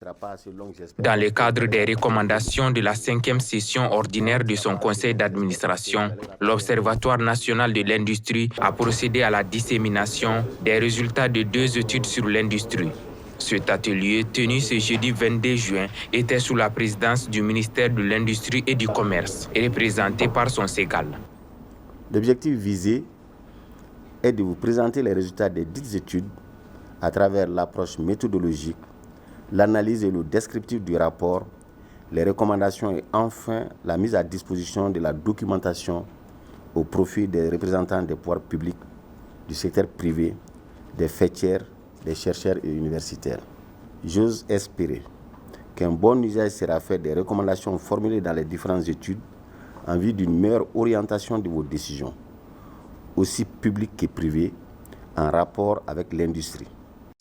Dans le cadre des recommandations de la 5e session ordinaire de son conseil d'administration, l'Observatoire national de l'industrie a procédé à la dissémination des résultats de 2 études sur l'industrie. Cet atelier, tenu ce jeudi 22 juin, était sous la présidence du ministère de l'Industrie et du Commerce, et représenté par son SEGAL. L'objectif visé est de vous présenter les résultats des dites études à travers l'approche méthodologique, l'analyse et le descriptif du rapport, les recommandations et enfin la mise à disposition de la documentation au profit des représentants des pouvoirs publics, du secteur privé, des faîtières, des chercheurs et universitaires. J'ose espérer qu'un bon usage sera fait des recommandations formulées dans les différentes études en vue d'une meilleure orientation de vos décisions, aussi publiques que privées, en rapport avec l'industrie.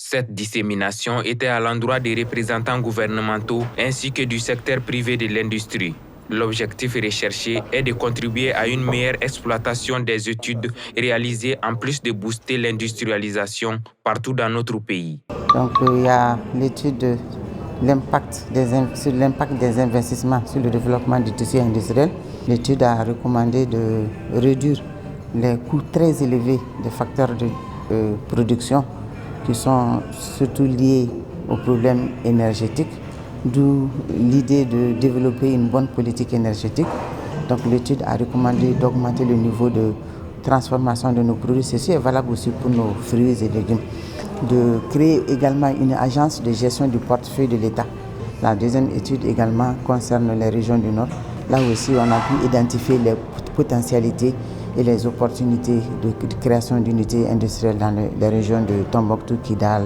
Cette dissémination était à l'endroit des représentants gouvernementaux ainsi que du secteur privé de l'industrie. L'objectif recherché est de contribuer à une meilleure exploitation des études réalisées en plus de booster l'industrialisation partout dans notre pays. Donc il y a l'étude de l'impact des investissements sur le développement du tissu industriel. L'étude a recommandé de réduire les coûts très élevés des facteurs de production qui sont surtout liés aux problèmes énergétiques, d'où l'idée de développer une bonne politique énergétique. Donc l'étude a recommandé d'augmenter le niveau de transformation de nos produits. Ceci est valable aussi pour nos fruits et légumes. De créer également une agence de gestion du portefeuille de l'État. La deuxième étude également concerne les régions du Nord. Là aussi, on a pu identifier les potentialités et les opportunités de création d'unités industrielles dans les régions de Tombouctou, Kidal,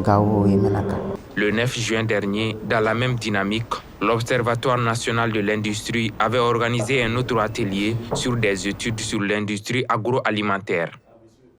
Gao et Menaka. Le 9 juin dernier, dans la même dynamique, l'Observatoire national de l'industrie avait organisé un autre atelier sur des études sur l'industrie agroalimentaire.